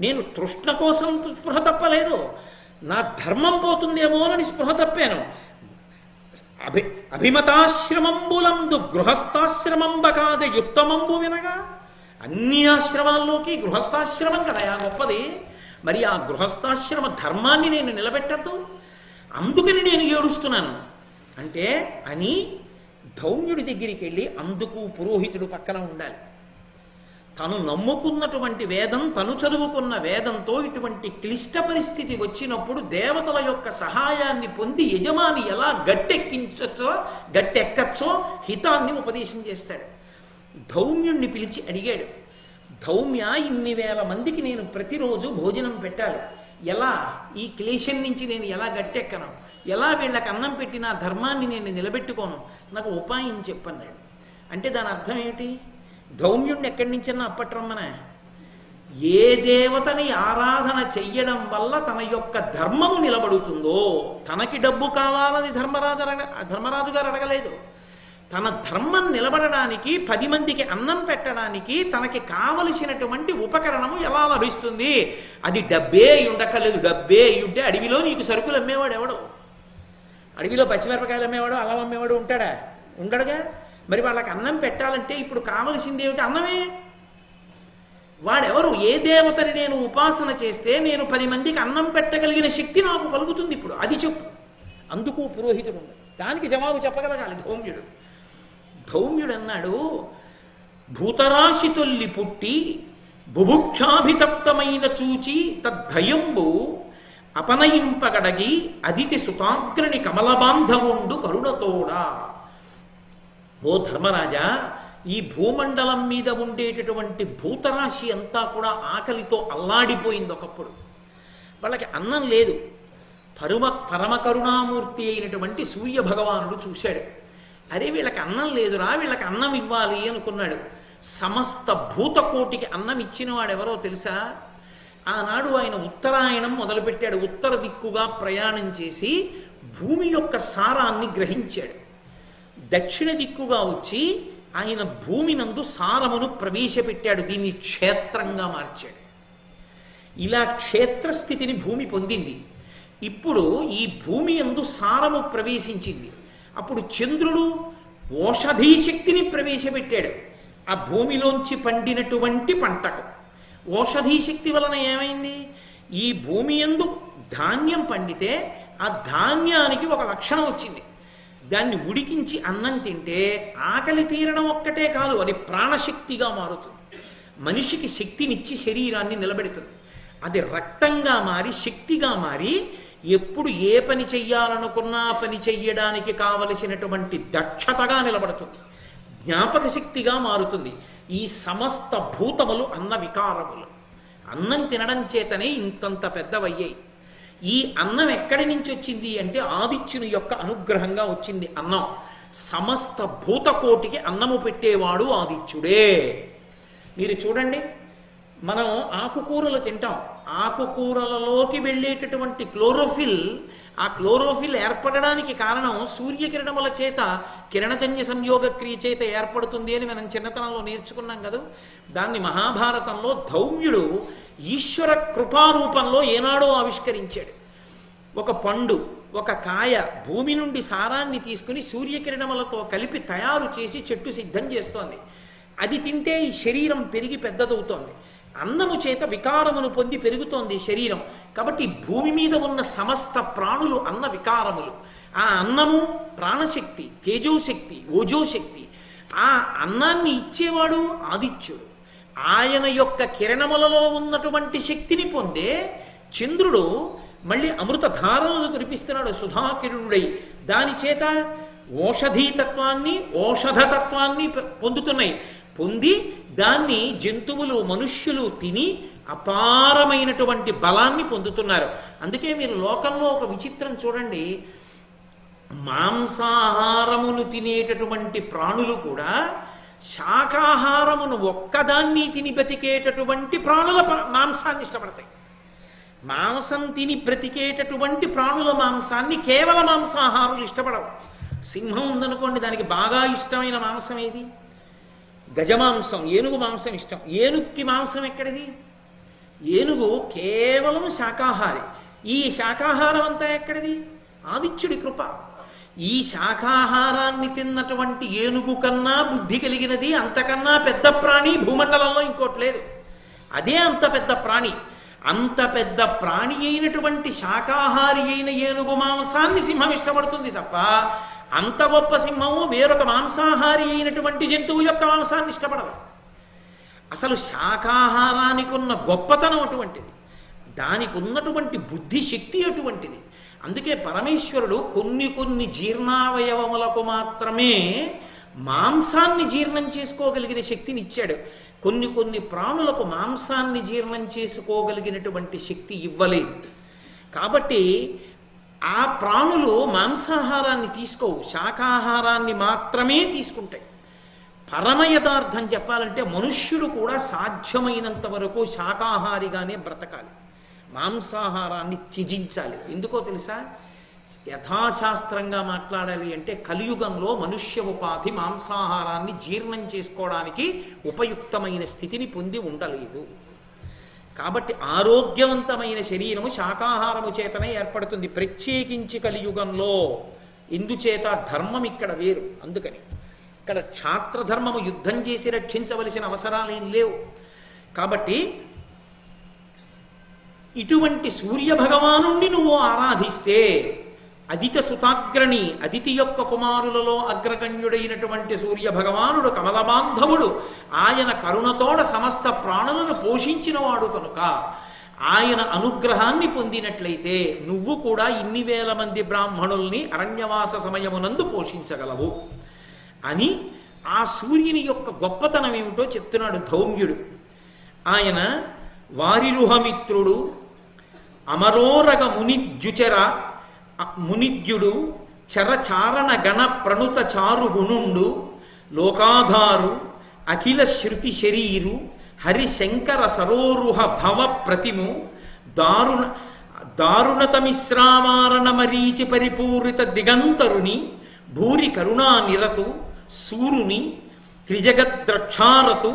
నేను తృష్ణ కోసం స్పృహ తప్పలేదు, నా ధర్మం పోతుందేమోనని స్పృహ తప్పాను. అభిమతాశ్రమంబులందు గృహస్థాశ్రమంబ కాద యుక్తమంబు వినగా. అన్ని ఆశ్రమాల్లోకి గృహస్థాశ్రమం కదా గొప్పది. మరి ఆ గృహస్థాశ్రమ ధర్మాన్ని నేను నిలబెట్టద్దు, అందుకని నేను ఏడుస్తున్నాను అంటే అని ధౌమ్యుడి దగ్గరికి వెళ్ళి, అందుకు పురోహితుడు పక్కన ఉండాలి. తను నమ్ముకున్నటువంటి వేదం, తను చదువుకున్న వేదంతో ఇటువంటి క్లిష్ట పరిస్థితి వచ్చినప్పుడు దేవతల యొక్క సహాయాన్ని పొంది యజమాని ఎలా గట్టెక్కచ్చో హితాన్ని ఉపదేశం చేస్తాడు. ధౌమ్యుణ్ణి పిలిచి అడిగాడు, ధౌమ్య, ఇన్ని వేల మందికి నేను ప్రతిరోజు భోజనం పెట్టాలి, ఎలా ఈ క్లేశం నుంచి నేను ఎలా గట్టెక్కను, ఎలా వీళ్ళకి అన్నం పెట్టి నా ధర్మాన్ని నేను నిలబెట్టుకోను, నాకు ఉపాయం చెప్పన్నాడు. అంటే దాని అర్థం ఏమిటి? ధౌమ్యుణ్ణి ఎక్కడి నుంచన్నా అప్పట్రమ్మన, ఏ దేవతని ఆరాధన చెయ్యడం వల్ల తన యొక్క ధర్మము నిలబడుతుందో, తనకి డబ్బు కావాలని ధర్మరాజు గారు అడగలేదు. తన ధర్మం నిలబడడానికి, 10 మందికి అన్నం పెట్టడానికి తనకి కావలసినటువంటి ఉపకరణము ఎలా లభిస్తుంది? అది డబ్బే ఉండక్కర్లేదు. డబ్బే ఉంటే అడవిలో నీకు సరుకులు అమ్మేవాడు ఎవడు? అడవిలో పచ్చిమిరపకాయలు అమ్మేవాడు, అల్లం అమ్మేవాడు ఉంటాడా? ఉండడుగా. మరి వాళ్ళకి అన్నం పెట్టాలంటే ఇప్పుడు కావలసింది ఏమిటి? అన్నమే. వాడెవరు? ఏ దేవతని నేను ఉపాసన చేస్తే నేను 10 మందికి అన్నం పెట్టగలిగిన శక్తి నాకు కలుగుతుంది ఇప్పుడు, అది చెప్పు. అందుకు పురోహితుడు దానికి జవాబు చెప్పగలగాలి ధౌమ్యుడు. ధౌమ్యుడు అన్నాడు, భూతరాశి తొల్లి పుట్టి బుభుక్షాభితప్తమైన చూచి తద్ధయంబు అపనయింపగడగి అదితి సుతాగ్రని కమలబాంధవుండు కరుణతోడా. ఓ ధర్మరాజా, ఈ భూమండలం మీద ఉండేటటువంటి భూతరాశి అంతా కూడా ఆకలితో అల్లాడిపోయింది ఒకప్పుడు. వాళ్ళకి అన్నం లేదు. పరమ కరుణామూర్తి అయినటువంటి సూర్య భగవానుడు చూశాడు, అరే వీళ్ళకి అన్నం లేదురా, వీళ్ళకి అన్నం ఇవ్వాలి అనుకున్నాడు. సమస్త భూతకోటికి అన్నం ఇచ్చిన వాడెవరో తెలుసా? ఆనాడు ఆయన ఉత్తరాయణం మొదలుపెట్టాడు. ఉత్తర దిక్కుగా ప్రయాణం చేసి భూమి యొక్క సారాన్ని గ్రహించాడు. దక్షిణ దిక్కుగా వచ్చి ఆయన భూమి నందు సారమును ప్రవేశపెట్టాడు. దీన్ని క్షేత్రంగా మార్చాడు. ఇలా క్షేత్రస్థితిని భూమి పొందింది. ఇప్పుడు ఈ భూమి యందు సారము ప్రవేశించింది. అప్పుడు చంద్రుడు ఓషధీ శక్తిని ప్రవేశపెట్టాడు ఆ భూమిలోంచి పండినటువంటి పంటకు. ఓషధీ శక్తి వలన ఏమైంది? ఈ భూమి యందు ధాన్యం పండితే ఆ ధాన్యానికి ఒక లక్షణం వచ్చింది. దాన్ని ఉడికించి అన్నం తింటే ఆకలి తీరడం ఒక్కటే కాదు, అది ప్రాణశక్తిగా మారుతుంది. మనిషికి శక్తినిచ్చి శరీరాన్ని నిలబెడుతుంది. అది రక్తంగా మారి శక్తిగా మారి ఎప్పుడు ఏ పని చెయ్యాలనుకున్నా పని చెయ్యడానికి కావలసినటువంటి దక్షతగా నిలబడుతుంది. జ్ఞాపక శక్తిగా మారుతుంది. ఈ సమస్త భూతములు అన్న వికారములు అన్నం తినడం చేతనే ఇంతంత పెద్దవయ్యాయి. ఈ అన్నం ఎక్కడి నుంచి వచ్చింది అంటే ఆదిత్యుని యొక్క అనుగ్రహంగా వచ్చింది అన్నం. సమస్త భూతకోటికి అన్నము పెట్టేవాడు ఆదిత్యుడే. మీరు చూడండి, మనం ఆకుకూరలు తింటాం. ఆకుకూరలలోకి వెళ్ళేటటువంటి క్లోరోఫిల్, ఆ క్లోరోఫిల్ ఏర్పడడానికి కారణం సూర్యకిరణముల చేత కిరణజన్య సంయోగ క్రియ చేత ఏర్పడుతుంది అని మనం చిన్నతనంలో నేర్చుకున్నాం కదా. దాన్ని మహాభారతంలో ధౌమ్యుడు ఈశ్వర కృపారూపంలో ఏనాడో ఆవిష్కరించాడు. ఒక పండు, ఒక కాయ భూమి నుండి సారాన్ని తీసుకుని సూర్యకిరణములతో కలిపి తయారు చేసి చెట్టు సిద్ధం చేస్తోంది. అది తింటే ఈ శరీరం పెరిగి పెద్దదవుతోంది. అన్నము చేత వికారమును పొంది పెరుగుతోంది శరీరం. కాబట్టి భూమి మీద ఉన్న సమస్త ప్రాణులు అన్న వికారములు. ఆ అన్నము ప్రాణశక్తి, తేజోశక్తి, ఓజోశక్తి. ఆ అన్నాన్ని ఇచ్చేవాడు ఆదిత్యుడు. ఆయన యొక్క కిరణములలో ఉన్నటువంటి శక్తిని పొందే చంద్రుడు మళ్ళీ అమృతధారలను కురిపిస్తున్నాడు సుధాకిరణుడై. దాని చేత ఓషధీతత్వాన్ని, ఓషధతత్వాన్ని పొందుతున్నాయి. పొంది దాన్ని జంతువులు, మనుష్యులు తిని అపారమైనటువంటి బలాన్ని పొందుతున్నారు. అందుకే మీరు లోకంలో ఒక విచిత్రం చూడండి, మాంసాహారమును తినేటటువంటి ప్రాణులు కూడా శాకాహారమును ఒక్కదాన్ని తిని బ్రతికేటటువంటి ప్రాణుల మాంసాన్ని ఇష్టపడతాయి. మాంసం తిని బ్రతికేటటువంటి ప్రాణుల మాంసాన్ని కేవల మాంసాహారులు ఇష్టపడవు. సింహం ఉందనుకోండి, దానికి బాగా ఇష్టమైన మాంసం ఏది? గజమాంసం, ఏనుగు మాంసం ఇష్టం. ఏనుగుకి మాంసం ఎక్కడిది? ఏనుగు కేవలం శాకాహారి. ఈ శాకాహారం అంతా ఎక్కడిది? ఆదిత్యుడి కృప. ఈ శాకాహారాన్ని తిన్నటువంటి ఏనుగు కన్నా బుద్ధి కలిగినది, అంతకన్నా పెద్ద ప్రాణి భూమండలంలో ఇంకోటి లేదు. అదే అంత పెద్ద ప్రాణి. అంత పెద్ద ప్రాణి అయినటువంటి శాకాహారి అయిన ఏనుగు మాంసాన్ని సింహం ఇష్టపడుతుంది తప్ప, అంత గొప్ప సింహము వేరొక మాంసాహారి అయినటువంటి జంతువు యొక్క మాంసాన్ని ఇష్టపడదు. అసలు శాకాహారానికి ఉన్న గొప్పతనం అటువంటిది, దానికి ఉన్నటువంటి బుద్ధి శక్తి అటువంటిది. అందుకే పరమేశ్వరుడు కొన్ని జీర్ణావయవములకు మాత్రమే మాంసాన్ని జీర్ణం చేసుకోగలిగిన శక్తిని ఇచ్చాడు. కొన్ని ప్రాణులకు మాంసాన్ని జీర్ణం చేసుకోగలిగినటువంటి శక్తి ఇవ్వలేదు. కాబట్టి ఆ ప్రాణులు మాంసాహారాన్ని తీసుకోవు, శాకాహారాన్ని మాత్రమే తీసుకుంటాయి. పరమ యథార్థం చెప్పాలంటే మనుష్యుడు కూడా సాధ్యమైనంత వరకు శాకాహారిగానే బ్రతకాలి, మాంసాహారాన్ని త్యజించాలి. ఎందుకో తెలుసా? యథాశాస్త్రంగా మాట్లాడాలి అంటే కలియుగంలో మనుష్య ఉపాధి మాంసాహారాన్ని జీర్ణం చేసుకోవడానికి ఉపయుక్తమైన స్థితిని పొంది ఉండలేదు. కాబట్టి ఆరోగ్యవంతమైన శరీరము శాకాహారము చేతనే ఏర్పడుతుంది, ప్రత్యేకించి కలియుగంలో. ఎందుచేత? ధర్మం ఇక్కడ వేరు. అందుకని ఇక్కడ క్షాత్రధర్మము యుద్ధం చేసి రక్షించవలసిన అవసరాలేం లేవు. కాబట్టి ఇటువంటి సూర్య భగవానుణ్ణి నువ్వు ఆరాధిస్తే, అదితి సుతాగ్రణి, అదితి యొక్క కుమారులలో అగ్రగణ్యుడైనటువంటి సూర్య భగవానుడు కమలబాంధవుడు, ఆయన కరుణతోడ సమస్త ప్రాణులను పోషించినవాడు కనుక ఆయన అనుగ్రహాన్ని పొందినట్లయితే నువ్వు కూడా ఇన్ని వేల మంది బ్రాహ్మణుల్ని అరణ్యవాస సమయమునందు పోషించగలవు అని ఆ సూర్యుని యొక్క గొప్పతనం ఏమిటో చెప్తున్నాడు ధౌమ్యుడు. ఆయన వారిరుహమిత్రుడు, అమరోరగ మునిద్యుచర మునిద్యుడు, చరచారణ గణ ప్రణుత చారు గుణుండు, లోకాధారు, అఖిల శృతి శరీరు, హరిశంకర సరోరుహ భవ ప్రతిము, దారుణతమిశ్రామారణ మరీచి పరిపూరిత దిగంతరుని, భూరి కరుణా నిరతు, సూరుని, త్రిజగద్రక్షారతు,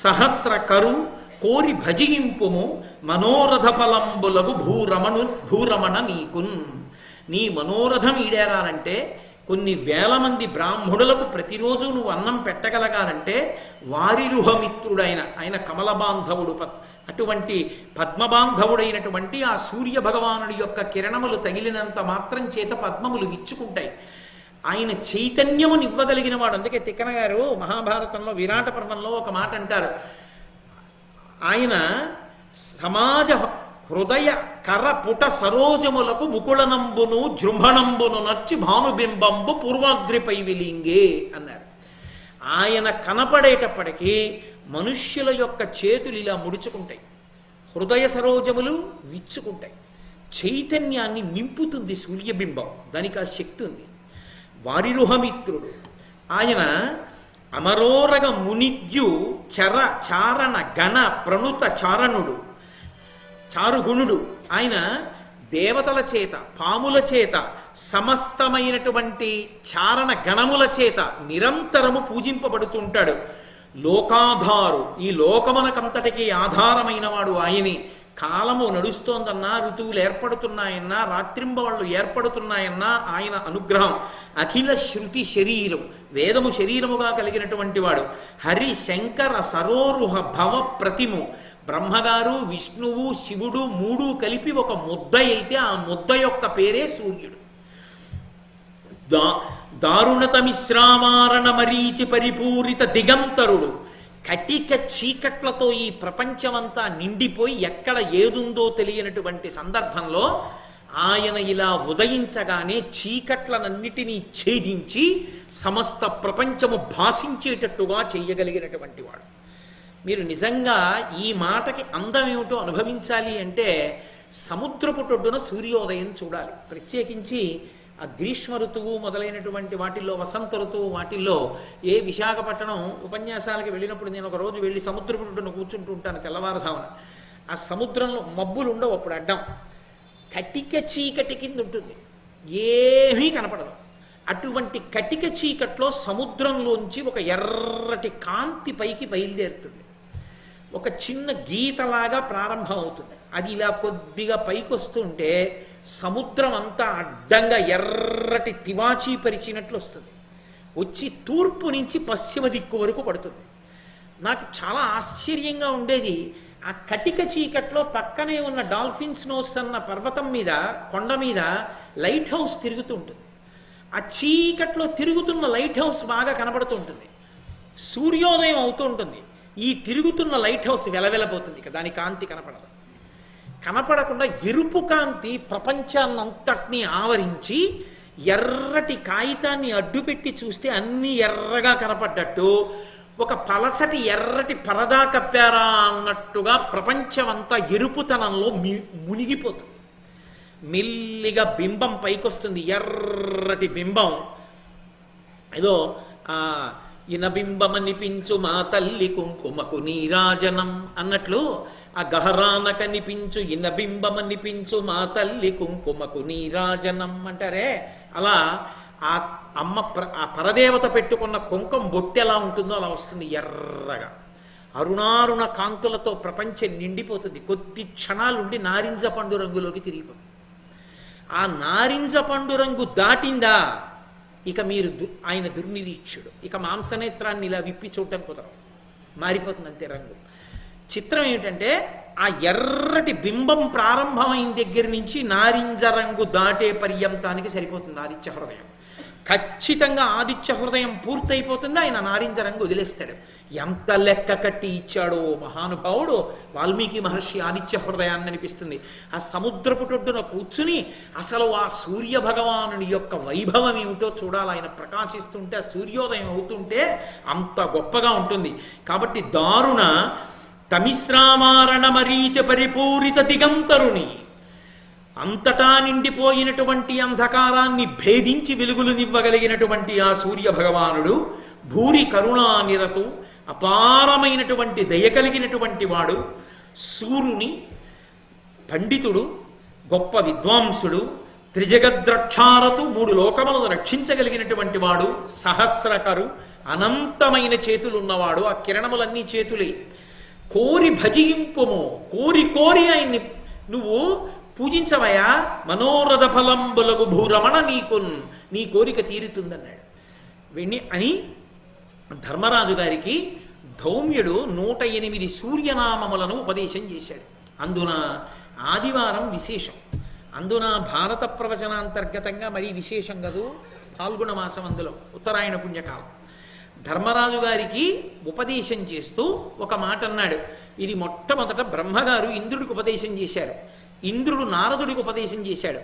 సహస్ర కరు, కోరి భజింపుము, మనోరథ ఫలంబులగు భూరమణ నీకున్. నీ మనోరథం ఈడేరాలంటే, కొన్ని వేల మంది బ్రాహ్మణులకు ప్రతిరోజు నువ్వు అన్నం పెట్టగలగాలంటే వారిరుహమిత్రుడైన ఆయన కమలబాంధవుడు, అటువంటి పద్మబాంధవుడైనటువంటి ఆ సూర్య భగవానుడి యొక్క కిరణములు తగిలినంత మాత్రం చేత పద్మములు విచ్చుకుంటాయి. ఆయన చైతన్యమును ఇవ్వగలిగిన వాడు. అందుకే తిక్కన గారు మహాభారతంలో విరాట పర్వంలో ఒక మాట అంటారు, ఆయన సమాజ హృదయ కర పుట సరోజములకు ముకుళనంబును జృంభణంబును నచ్చి భానుబింబంబు పూర్వాగ్రిపై విలింగే అన్నారు. ఆయన కనపడేటప్పటికీ మనుష్యుల యొక్క చేతులు ఇలా ముడుచుకుంటాయి, హృదయ సరోజములు విచ్చుకుంటాయి, చైతన్యాన్ని నింపుతుంది సూర్యబింబం, దానికి ఆ శక్తి ఉంది. వారిరుహమిత్రుడు ఆయన అమరోరగ మునిద్యు చర చారణ గణ ప్రణుత చారణుడు, చారుగుణుడు. ఆయన దేవతల చేత, పాముల చేత, సమస్తమైనటువంటి చారణ గణముల చేత నిరంతరము పూజింపబడుతుంటాడు. లోకాధారు, ఈ లోకమునకంతటికీ ఆధారమైన వాడు ఆయనే. కాలము నడుస్తోందన్నా, ఋతువులు ఏర్పడుతున్నాయన్నా, రాత్రింబవళ్ళు ఏర్పడుతున్నాయన్నా ఆయన అనుగ్రహం. అఖిల శృతి శరీరం, వేదము శరీరముగా కలిగినటువంటి వాడు. హరి శంకర సరోరుహ భవ ప్రతిము, బ్రహ్మగారు విష్ణువు శివుడు మూడు కలిపి ఒక ముద్ద అయితే ఆ ముద్ద యొక్క పేరే సూర్యుడు. దారుణతమిశ్రామారణ మరీచి పరిపూరిత దిగంతరుడు, కటిక చీకట్లతో ఈ ప్రపంచమంతా నిండిపోయి ఎక్కడ ఏదుందో తెలియనటువంటి సందర్భంలో ఆయన ఇలా ఉదయించగానే చీకట్లనన్నిటినీ ఛేదించి సమస్త ప్రపంచము భాషించేటట్టుగా చేయగలిగినటువంటి వాడు. మీరు నిజంగా ఈ మాటకి అందం ఏమిటో అనుభవించాలి అంటే సముద్రపుటొడ్డున సూర్యోదయం చూడాలి. ప్రత్యేకించి ఆ గ్రీష్మ ఋతువు మొదలైనటువంటి వాటిల్లో, వసంత ఋతువు వాటిల్లో, ఏ విశాఖపట్నం ఉపన్యాసాలకి వెళ్ళినప్పుడు నేను ఒక రోజు వెళ్ళి సముద్రపుటొడ్డున కూర్చుంటూ ఉంటాను తెల్లవారుజామున. ఆ సముద్రంలో మబ్బులు ఉండవు అప్పుడు, అడ్డం కటిక చీకటి కింద ఉంటుంది, ఏమీ కనపడదు. అటువంటి కటిక చీకట్లో సముద్రంలోంచి ఒక ఎర్రటి కాంతి పైకి బయలుదేరుతుంది. ఒక చిన్న గీతలాగా ప్రారంభం అవుతుంది. అది ఇలా కొద్దిగా పైకి వస్తుంటే సముద్రం అంతా అడ్డంగా ఎర్రటి తివాచీ పరిచినట్లు వస్తుంది. వచ్చి తూర్పు నుంచి పశ్చిమ దిక్కు వరకు పడుతుంది. నాకు చాలా ఆశ్చర్యంగా ఉండేది, ఆ కటిక చీకట్లో పక్కనే ఉన్న డాల్ఫిన్స్ నోస్ అన్న పర్వతం మీద, కొండ మీద లైట్ హౌస్ తిరుగుతూ ఉంటుంది. ఆ చీకట్లో తిరుగుతున్న లైట్ హౌస్ బాగా కనబడుతూ ఉంటుంది. సూర్యోదయం అవుతూ ఉంటుంది. ఈ తిరుగుతున్న లైట్ హౌస్ వెలవెలబోతుంది. ఇక దాని కాంతి కనపడదు. కనపడకుండా ఎరుపు కాంతి ప్రపంచాన్నంతటినీ ఆవరించి ఎర్రటి కాగితాన్ని అడ్డుపెట్టి చూస్తే అన్ని ఎర్రగా కనపడ్డట్టు, ఒక పలచటి ఎర్రటి పరదా కప్పారా అన్నట్టుగా ప్రపంచమంతా ఎరుపుతనంలో మునిగిపోతుంది. మెల్లిగా బింబం పైకొస్తుంది, ఎర్రటి బింబం. ఏదో ఇనబింబమనిపించు మా తల్లి కుంకుమకు నీరాజనం అన్నట్లు ఆ గహరాన కనిపించు ఇనబింబమనిపించు మా తల్లి కుంకుమకు నీరాజనం అంటారే, అలా ఆ అమ్మ ఆ పరదేవత పెట్టుకున్న కుంకుమ బొట్టె ఎలా ఉంటుందో అలా వస్తుంది ఎర్రగా. అరుణారుణ కాంతులతో ప్రపంచం నిండిపోతుంది. కొద్ది క్షణాలుండి నారింజ పండు రంగులోకి తిరిగిపోతుంది. ఆ నారింజ పండు రంగు దాటిందా ఇక మీరు ఆయన దుర్నిరీక్షుడు. ఇక మాంసనేత్రాన్ని ఇలా విప్పి చూడటం కుదరదు, మారిపోతుంది అంతే రంగు. చిత్రం ఏమిటంటే ఆ ఎర్రటి బింబం ప్రారంభమైన దగ్గర నుంచి నారింజ రంగు దాటే పర్యంతానికి సరిపోతుంది ఆదిత్య హృదయం. ఖచ్చితంగా ఆదిత్య హృదయం పూర్తయిపోతుంది, ఆయన నారింజ రంగు వదిలేస్తాడు. ఎంత లెక్క కట్టి ఇచ్చాడో మహానుభావుడు వాల్మీకి మహర్షి ఆదిత్య హృదయాన్ని అనిపిస్తుంది. ఆ సముద్రపుటొడ్డున కూర్చుని అసలు ఆ సూర్య భగవానుని యొక్క వైభవం ఏమిటో చూడాలి. ఆయన ప్రకాశిస్తుంటే, ఆ సూర్యోదయం అవుతుంటే అంత గొప్పగా ఉంటుంది. కాబట్టి దారుణ తమిశ్రామారణ మరీచ పరిపూరిత దిగంతరుని, అంతటా నిండిపోయినటువంటి అంధకారాన్ని భేదించి వెలుగులునివ్వగలిగినటువంటి ఆ సూర్య భగవానుడు భూరి కరుణానిరతు, అపారమైనటువంటి దయ కలిగినటువంటి వాడు. సూర్యుని పండితుడు, గొప్ప విద్వాంసుడు, త్రిజగద్రక్షారతు, 3 లోకములను రక్షించగలిగినటువంటి వాడు, సహస్రకరు, అనంతమైన చేతులున్నవాడు. ఆ కిరణములన్నీ చేతులే. కోరి భజింపుము, కోరి కోరి ఆయన్ని నువ్వు పూజించవయా, మనోరథ ఫలంబులకు భూరమణ నీకున్, నీ కోరిక తీరుతుందన్నాడు. వెన్ని అని ధర్మరాజు గారికి ధౌమ్యుడు 108 సూర్యనామములను ఉపదేశం చేశాడు. అందున ఆదివారం విశేషం. అందున భారత ప్రవచనాంతర్గతంగా మరీ విశేషం కదూ, ఫాల్గుణ మాసం, అందులో ఉత్తరాయణ పుణ్యకాలం. ధర్మరాజు గారికి ఉపదేశం చేస్తూ ఒక మాట అన్నాడు. ఇది మొట్టమొదట బ్రహ్మగారు ఇంద్రుడికి ఉపదేశం చేశారు. ఇంద్రుడు నారదుడికి ఉపదేశం చేశాడు.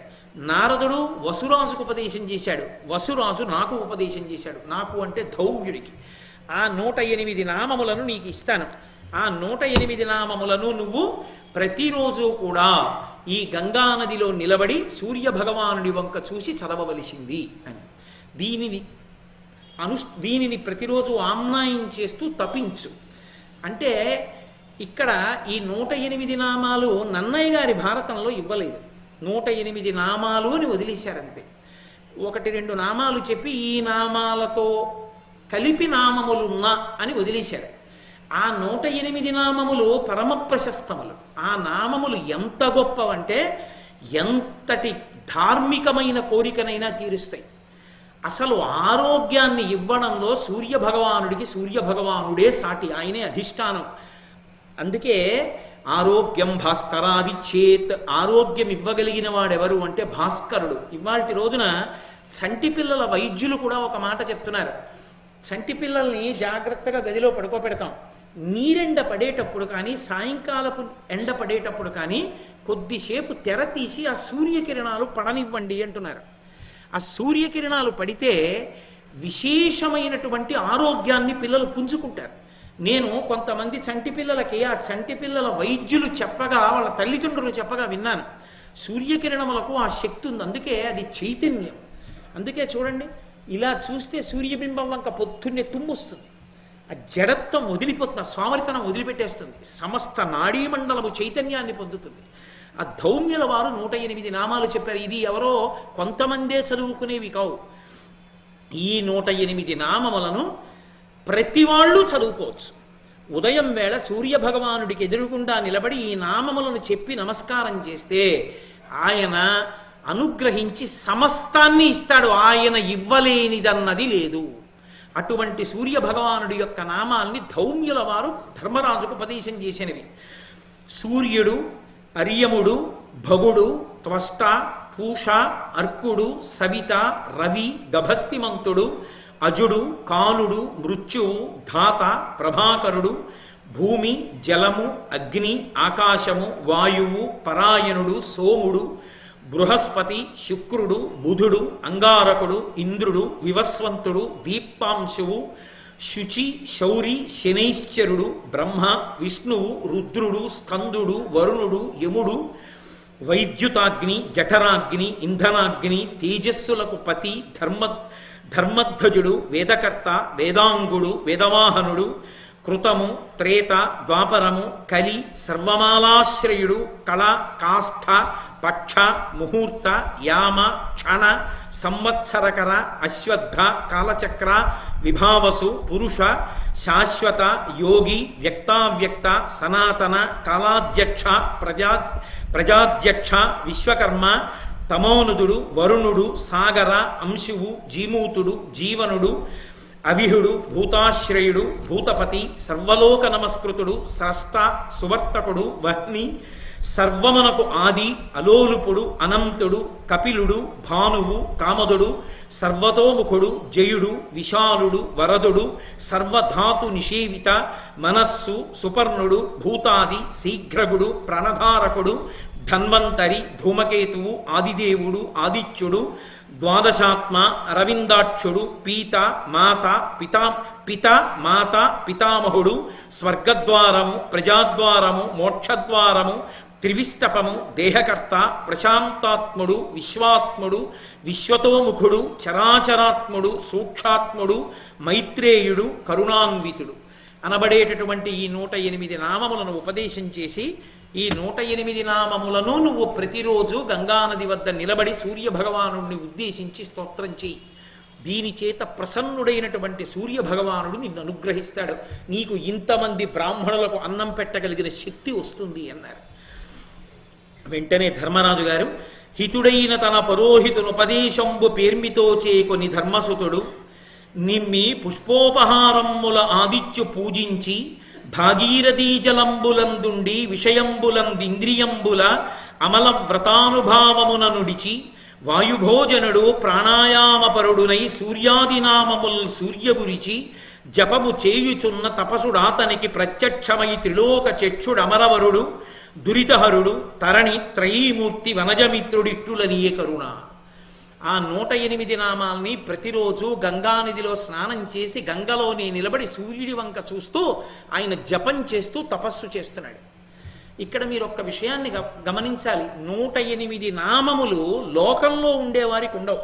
నారదుడు వసురాజుకు ఉపదేశం చేశాడు. వసురాజు నాకు ఉపదేశం చేశాడు. నాకు అంటే ధౌమ్యుడికి. ఆ 108 నామములను నీకు ఇస్తాను. ఆ 108 నామములను నువ్వు ప్రతిరోజు కూడా ఈ గంగానదిలో నిలబడి సూర్య భగవానుడి వంక చూసి చదవవలసింది అని. దీనిని ప్రతిరోజు ఆమ్నాయం చేస్తూ తపించు అంటే, ఇక్కడ ఈ 108 నామాలు నన్నయ్య గారి భారతంలో ఇవ్వలేదు. 108 నామాలు అని వదిలేశారంతే. 1-2 నామాలు చెప్పి ఈ నామాలతో కలిపి నామములున్నా అని వదిలేశారు. ఆ 108 నామములు పరమ ప్రశస్తములు. ఆ నామములు ఎంత గొప్పవంటే ఎంతటి ధార్మికమైన కోరికనైనా తీరుస్తాయి. అసలు ఆరోగ్యాన్ని ఇవ్వడంలో సూర్య భగవానుడికి సూర్య భగవానుడే సాటి, ఆయనే అధిష్టానం. అందుకే ఆరోగ్యం భాస్కరాదిచ్చేత్, ఆరోగ్యం ఇవ్వగలిగిన వాడెవరు అంటే భాస్కరుడు. ఇవాల్టి రోజున చంటి పిల్లల వైద్యులు కూడా ఒక మాట చెప్తున్నారు. చంటి పిల్లల్ని జాగ్రత్తగా గదిలో పడుకోబెడతాం. నీరెండ పడేటప్పుడు కానీ, సాయంకాలపు ఎండ పడేటప్పుడు కానీ కొద్దిసేపు తెర తీసి ఆ సూర్యకిరణాలు పడనివ్వండి అంటున్నారు. ఆ సూర్యకిరణాలు పడితే విశేషమైనటువంటి ఆరోగ్యాన్ని పిల్లలు పుంజుకుంటారు. నేను కొంతమంది చంటి పిల్లలకి ఆ చంటి పిల్లల వైద్యులు చెప్పగా, వాళ్ళ తల్లిదండ్రులు చెప్పగా విన్నాను. సూర్యకిరణములకు ఆ శక్తి ఉంది, అందుకే అది చైతన్యం. అందుకే చూడండి, ఇలా చూస్తే సూర్యబింబం వంక పొద్దున్నే తుమ్మొస్తుంది. ఆ జడత్వం వదిలిపోతుంది, ఆ సోమరితనం వదిలిపెట్టేస్తుంది. సమస్త నాడీమండలము చైతన్యాన్ని పొందుతుంది. ఆ ధౌమ్యుల వారు 108 నామాలు చెప్పారు. ఇది ఎవరో కొంతమందే చదువుకునేవి కావు. ఈ 108 నామములను ప్రతి వాళ్ళు చదువుకోవచ్చు. ఉదయం వేళ సూర్యభగవానుడికి ఎదురుగుండా నిలబడి ఈ నామములను చెప్పి నమస్కారం చేస్తే ఆయన అనుగ్రహించి సమస్తాన్ని ఇస్తాడు. ఆయన ఇవ్వలేనిదన్నది లేదు. అటువంటి సూర్యభగవానుడి యొక్క నామాల్ని ధౌమ్యుల వారు ధర్మరాజుకు ఉపదేశం చేసినవి. సూర్యుడు, అర్యముడు, భగుడు, త్వష్ట, పూష, అర్కుడు, సవిత, రవి, గభస్తిమంతుడు, అజుడు, కాలుడు, మృత్యువు, ధాత, ప్రభాకరుడు, భూమి, జలము, అగ్ని, ఆకాశము, వాయువు, పరాయణుడు, సోముడు, బృహస్పతి, శుక్రుడు, బుధుడు, అంగారకుడు, ఇంద్రుడు, వివస్వంతుడు, దీప్తాంశువు, శుచి, శౌరి, శనైశ్చరుడు, బ్రహ్మ, విష్ణువు, రుద్రుడు, స్కందుడు, వరుణుడు, యముడు, వైద్యుతాగ్ని, జఠరాగ్ని, ఇంధనాగ్ని, తేజస్సులకు పతి, ధర్మధ్వజుడు, వేదకర్త, వేదాంగుడు, వేదవాహనుడు, కృతము, త్రేత, ద్వాపరము, కలి, సర్వమాలాశ్రయుడు, కళ, కాష్ఠ, పక్ష, ముహూర్త, యామ, క్షణ, సంవత్సరకర, అశ్వత్థ, కాలచక్ర, విభావసు, పురుష, శాశ్వత, యోగి, వ్యక్తావ్యక్త, సనాతన, కాలాధ్యక్ష, ప్రజాధ్యక్ష, విశ్వకర్మ, తమోనుదుడు, వరుణుడు, సాగర, అంశువు, జీమూతుడు, జీవనుడు, అవిహుడు, భూతాశ్రయుడు, భూతపతి, సర్వలోక నమస్కృతుడు, స్రష్ట, సువర్తకుడు, వహ్ని, సర్వమునకు ఆది, అలోలుపుడు, అనంతుడు, కపిలుడు, భానువు, కామదుడు, సర్వతోముఖుడు, జయుడు, విశాలుడు, వరదుడు, సర్వధాతు నిషేవిత, మనస్సు, సుపర్ణుడు, భూతాది, శీఘ్రగుడు, ప్రణధారకుడు, ధన్వంతరి, ధూమకేతువు, ఆదిదేవుడు, ఆదిత్యుడు, ద్వాదశాత్మ, అరవిందాక్షుడు, పీత, మాత, పిత, మాత, పితామహుడు, స్వర్గద్వారము, ప్రజాద్వారము, మోక్షద్వారము, త్రివిష్టపము, దేహకర్త, ప్రశాంతాత్ముడు, విశ్వాత్ముడు, విశ్వతోముఖుడు, చరాచరాత్ముడు, సూక్షాత్ముడు, మైత్రేయుడు, కరుణాన్వితుడు అనబడేటటువంటి ఈ 108 నామములను ఉపదేశం చేసి, ఈ 108 నామములను నువ్వు ప్రతిరోజు గంగానది వద్ద నిలబడి సూర్యభగవానుడిని ఉద్దేశించి స్తోత్రం చేయి. దీని చేత ప్రసన్నుడైనటువంటి సూర్యభగవానుడు నిన్ను అనుగ్రహిస్తాడు. నీకు ఇంతమంది బ్రాహ్మణులకు అన్నం పెట్టగలిగిన శక్తి వస్తుంది అన్నారు. వెంటనే ధర్మరాజు గారు, హితుడైన తన పరోహితునుపదేశంబు పేర్మితో చేకొని ధర్మసుతుడు నిమ్మి పుష్పోపహారమ్ముల ఆదిత్యు పూజించి భాగీరథీ జలంబులందుండి విషయంబులందింద్రియంబుల అమల వ్రతానుభావమున నుడిచి వాయుభోజనుడు ప్రాణాయామపరుడునై సూర్యాదినామముల్ సూర్యగురిచి జపము చేయుచున్న తపసుడాతనికి ప్రత్యక్షమై త్రిలోక చక్షుడమరవరుడు దురితహరుడు తరణి త్రయీమూర్తి వనజమిత్రుడిట్టులనియే కరుణ. ఆ 108 నామాల్ని ప్రతిరోజు గంగానదిలో స్నానం చేసి గంగలోనే నిలబడి సూర్యుడి వంక చూస్తూ ఆయన జపం చేస్తూ తపస్సు చేస్తున్నాడు. ఇక్కడ మీరు ఒక్క విషయాన్ని గమనించాలి. 108 నామములు లోకంలో ఉండేవారికి ఉండవు.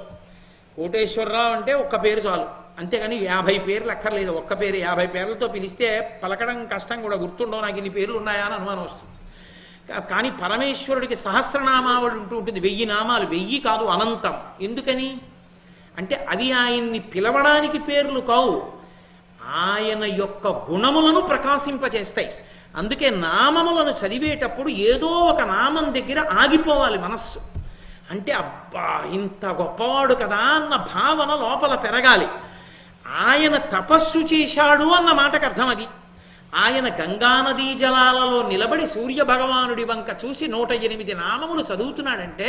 కోటేశ్వరరావు అంటే ఒక్క పేరు చాలు, అంతేగాని 50 పేర్లు అక్కర్లేదు. ఒక్క పేరు 50 పేర్లతో పిలిస్తే పలకడం కష్టం కూడా, గుర్తుండవు నాకు ఇన్ని పేర్లు ఉన్నాయా అని అనుమానం వస్తుంది. కానీ పరమేశ్వరుడికి సహస్రనామావళి ఉంటుంది. 1000 నామాలు, 1000 కాదు, అనంతం. ఎందుకని అంటే అవి ఆయన్ని పిలవడానికి పేర్లు కావు, ఆయన యొక్క గుణములను ప్రకాశింపచేస్తాయి. అందుకే నామములను చదివేటప్పుడు ఏదో ఒక నామం దగ్గర ఆగిపోవాలి మనస్సు. అంటే అబ్బా ఇంత గొప్పవాడు కదా అన్న భావన లోపల పెరగాలి. ఆయన తపస్సు చేశాడు అన్న మాటకు అర్థం అది. ఆయన గంగానదీ జలాలలో నిలబడి సూర్యభగవానుడి వంక చూసి 108 నామములు చదువుతున్నాడంటే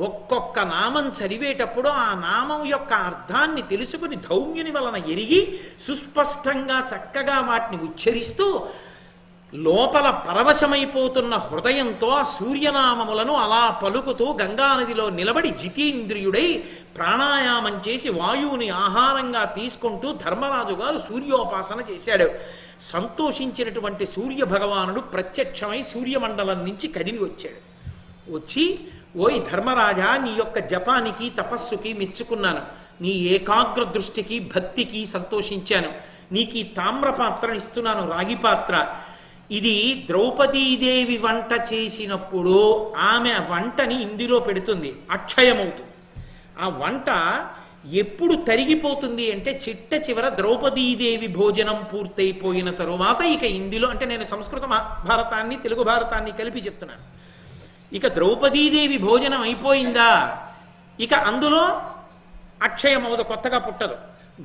ఒక్కొక్క నామం చదివేటప్పుడు ఆ నామం యొక్క అర్థాన్ని తెలుసుకుని ధౌమ్యుని వలన ఎరిగి సుస్పష్టంగా చక్కగా వాటిని ఉచ్చరిస్తూ లోపల పరవశమైపోతున్న హృదయంతో ఆ సూర్యనామములను అలా పలుకుతూ గంగానదిలో నిలబడి జితేంద్రియుడై ప్రాణాయామం చేసి వాయువుని ఆహారంగా తీసుకుంటూ ధర్మరాజు గారు సూర్యోపాసన చేశాడు. సంతోషించినటువంటి సూర్యభగవానుడు ప్రత్యక్షమై సూర్యమండలం నుంచి కదిలి వచ్చాడు. వచ్చి, ఓయ్ ధర్మరాజా, నీ యొక్క జపానికి తపస్సుకి మెచ్చుకున్నాను, నీ ఏకాగ్ర దృష్టికి భక్తికి సంతోషించాను. నీకు ఈ తామ్రపాత్రను ఇస్తున్నాను, రాగి పాత్ర. ఇది ద్రౌపదీదేవి వంట చేసినప్పుడు ఆమె వంటని ఇందులో పెడుతుంది, అక్షయమవుతుంది. ఆ వంట ఎప్పుడు తరిగిపోతుంది అంటే చిట్ట చివర ద్రౌపదీదేవి భోజనం పూర్తయిపోయిన తరువాత ఇక ఇందులో అంటే నేను సంస్కృత భారతాన్ని తెలుగు భారతాన్ని కలిపి చెప్తున్నాను. ఇక ద్రౌపదీదేవి భోజనం అయిపోయిందా, ఇక అందులో అక్షయం అవదు, కొత్తగా పుట్టదు.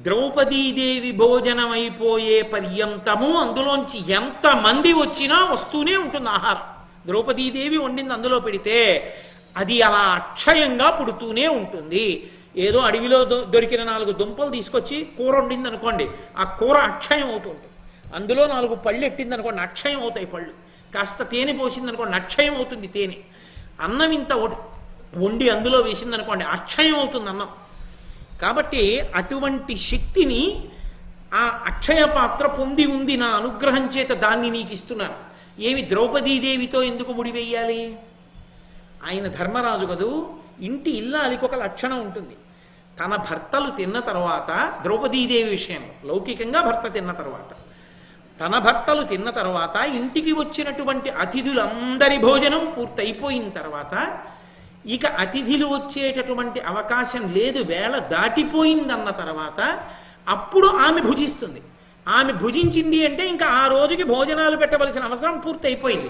ద్రౌపదీదేవి భోజనం అయిపోయే పర్యంతము అందులోంచి ఎంతమంది వచ్చినా వస్తూనే ఉంటుంది ఆహారం. ద్రౌపదీదేవి వండింది అందులో పెడితే అది అలా అక్షయంగా పుడుతూనే ఉంటుంది. ఏదో అడవిలో దొరికిన 4 దుంపలు తీసుకొచ్చి కూర వండింది అనుకోండి, ఆ కూర అక్షయం అవుతుంటుంది. అందులో 4 పళ్ళు ఎట్టింది అనుకోండి, అక్షయం అవుతాయి పళ్ళు. కాస్త తేనె పోసింది అనుకోండి, అక్షయం అవుతుంది తేనె. అన్నం ఇంత వండి అందులో వేసింది అనుకోండి, అక్షయం అవుతుంది అన్నం. కాబట్టి అటువంటి శక్తిని ఆ అక్షయ పాత్ర పొంది ఉంది, నా అనుగ్రహం చేత దాన్ని నీకు ఇస్తున్నాను. ఏమి ద్రౌపదీదేవితో ఎందుకు ముడివేయాలి? ఆయన ధర్మరాజు కదూ, ఇంటి ఇల్లాలికి ఒక లక్షణం ఉంటుంది. తన భర్తలు తిన్న తర్వాత, ద్రౌపదీదేవి విషయంలో లౌకికంగా భర్త తిన్న తర్వాత, తన భర్తలు తిన్న తర్వాత ఇంటికి వచ్చినటువంటి అతిథులందరి భోజనం పూర్తయిపోయిన తర్వాత ఇక అతిథులు వచ్చేటటువంటి అవకాశం లేదు, వేళ దాటిపోయిందన్న తర్వాత అప్పుడు ఆమె భుజిస్తుంది. ఆమె భుజించింది అంటే ఇంకా ఆ రోజుకి భోజనాలు పెట్టవలసిన అవసరం పూర్తి అయిపోయింది.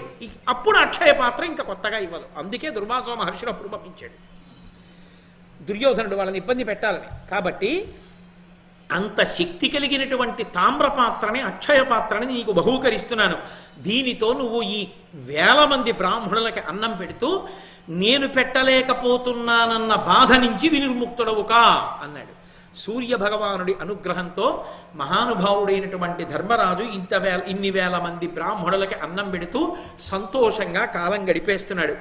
అప్పుడు అక్షయ పాత్ర ఇంకా కొత్తగా ఇవ్వదు. అందుకే దుర్వాసో మహర్షులు అప్పుడు పంపించాడు దుర్యోధనుడు వాళ్ళని ఇబ్బంది పెట్టాలని. కాబట్టి అంత శక్తి కలిగినటువంటి తామ్ర పాత్రని, అక్షయ పాత్రని నీకు బహూకరిస్తున్నాను. దీనితో నువ్వు ఈ 1000 మంది బ్రాహ్మణులకి అన్నం పెడుతూ నేను పెట్టలేకపోతున్నానన్న బాధ నుంచి వినిర్ముక్తుడవు కా అన్నాడు. సూర్య భగవానుడి అనుగ్రహంతో మహానుభావుడైనటువంటి ధర్మరాజు ఇన్ని వేల మంది బ్రాహ్మణులకి అన్నం పెడుతూ సంతోషంగా కాలం గడిపేస్తున్నాడు.